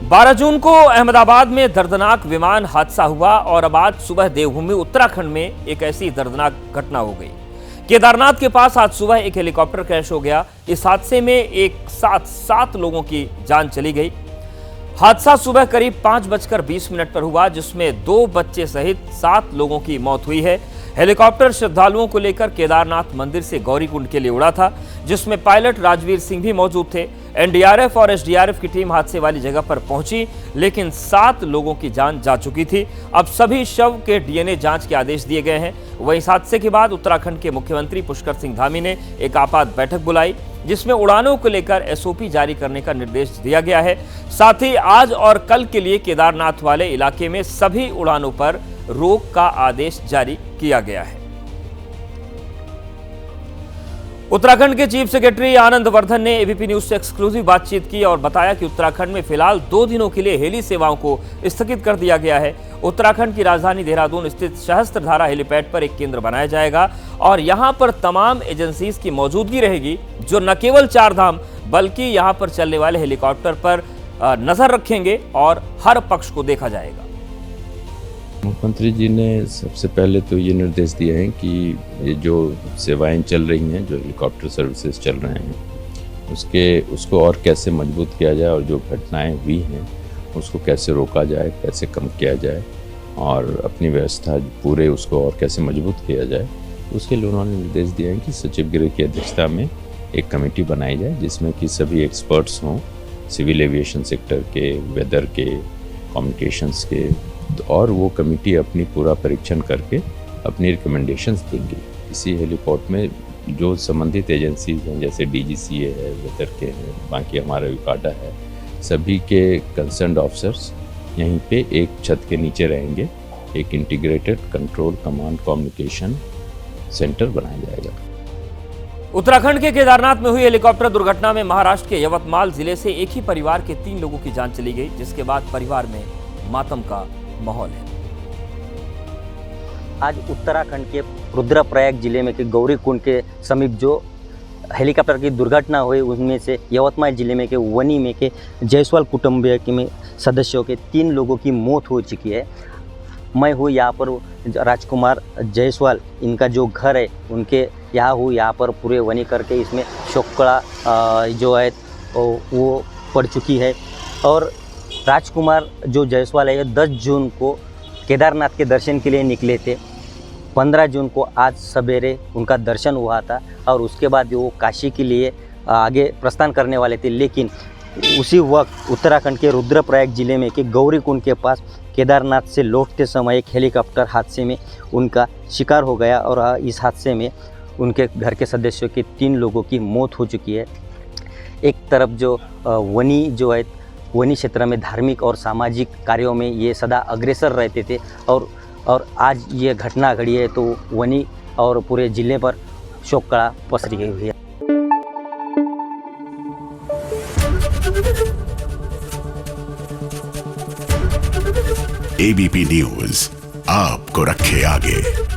12 जून को अहमदाबाद में दर्दनाक विमान हादसा हुआ और अब आज सुबह देवभूमि उत्तराखंड में एक ऐसी दर्दनाक घटना हो गई। केदारनाथ के पास आज सुबह एक हेलीकॉप्टर क्रैश हो गया। इस हादसे में एक साथ 7 लोगों की जान चली गई। हादसा सुबह करीब 5:20 पर हुआ, जिसमें 2 बच्चे सहित 7 लोगों की मौत हुई है। हेलीकॉप्टर श्रद्धालुओं को लेकर केदारनाथ मंदिर से गौरीकुंड के लिए उड़ा था, जिसमें पायलट राजवीर सिंह भी मौजूद थे। एनडीआरएफ और एसडीआरएफ की टीम हादसे वाली जगह पर पहुंची, लेकिन 7 लोगों की जान जा चुकी थी। अब सभी शव के डीएनए जांच के आदेश दिए गए हैं। वहीं इस हादसे के बाद उत्तराखंड के मुख्यमंत्री पुष्कर सिंह धामी ने एक आपात बैठक बुलाई, जिसमें उड़ानों को लेकर एसओपी जारी करने का निर्देश दिया गया है। साथ ही आज और कल के लिए केदारनाथ वाले इलाके में सभी उड़ानों पर रोक का आदेश जारी किया गया है। उत्तराखंड के चीफ सेक्रेटरी आनंद वर्धन ने एबीपी न्यूज से एक्सक्लूसिव बातचीत की और बताया कि उत्तराखंड में फिलहाल 2 दिनों के लिए हेली सेवाओं को स्थगित कर दिया गया है। उत्तराखंड की राजधानी देहरादून स्थित सहस्त्रधारा हेलीपैड पर एक केंद्र बनाया जाएगा और यहां पर तमाम एजेंसीज की मौजूदगी रहेगी, जो न केवल 4 धाम बल्कि यहां पर चलने वाले हेलीकॉप्टर पर नजर रखेंगे और हर पक्ष को देखा जाएगा। मुख्यमंत्री जी ने सबसे पहले तो ये निर्देश दिए हैं कि ये जो सेवाएं चल रही हैं, जो हेलीकॉप्टर सर्विसेज चल रहे हैं, उसको और कैसे मजबूत किया जाए और जो घटनाएं हुई हैं उसको कैसे रोका जाए, कैसे कम किया जाए और अपनी व्यवस्था पूरे उसको और कैसे मजबूत किया जाए, उसके लिए उन्होंने निर्देश दिए हैं कि सचिव गृह की अध्यक्षता में एक कमेटी बनाई जाए, जिसमें कि सभी एक्सपर्ट्स हों, सिविल एविएशन सेक्टर के, वेदर के, कम्युनिकेशंस के, और वो कमेटी अपनी पूरा परीक्षण करके अपनी रिकमेंडेशंस देंगी। इसी हेलीपोर्ट में जो संबंधित एजेंसीज हैं, जैसे डीजीसीए है, वेदर के हैं, बाकी हमारा विकाडा है, सभी के कंसर्न्ड ऑफिसर्स यहीं पे एक छत के नीचे रहेंगे। एक integrated control command communication centre बनाया जाएगा। उत्तराखंड के केदारनाथ में हुई हेलीकॉप्टर दुर्घटना में महाराष्ट्र के यवतमाल जिले से एक ही परिवार के 3 लोगों की जान चली गई, जिसके बाद परिवार में मातम का माहौल है। आज उत्तराखंड के रुद्रप्रयाग जिले में के गौरीकुंड के समीप जो हेलीकॉप्टर की दुर्घटना हुई, उनमें से यवतमाल जिले में के वनी में के जायसवाल कुटुंबीय के में सदस्यों के 3 लोगों की मौत हो चुकी है। मैं हूँ यहाँ पर राजकुमार जायसवाल, इनका जो घर है उनके यहाँ हूँ, यहाँ पर पूरे वनी करके इसमें शोकड़ा जो है वो पड़ चुकी है। और राजकुमार जो जायसवाल है 10 जून को केदारनाथ के दर्शन के लिए निकले थे। 15 जून को आज सवेरे उनका दर्शन हुआ था और उसके बाद वो काशी के लिए आगे प्रस्थान करने वाले थे, लेकिन उसी वक्त उत्तराखंड के रुद्रप्रयाग जिले में के गौरीकुंड के पास केदारनाथ से लौटते समय एक हेलीकॉप्टर हादसे में उनका शिकार हो गया और इस हादसे में उनके घर के सदस्यों के 3 लोगों की मौत हो चुकी है। एक तरफ जो वनी जो है, वनी क्षेत्र में धार्मिक और सामाजिक कार्यों में ये सदा अग्रसर रहते थे और आज ये घटना घड़ी है तो वनी और पूरे जिले पर शोक कड़ा पसरी हुई है। एबीपी न्यूज़ आपको रखे आगे।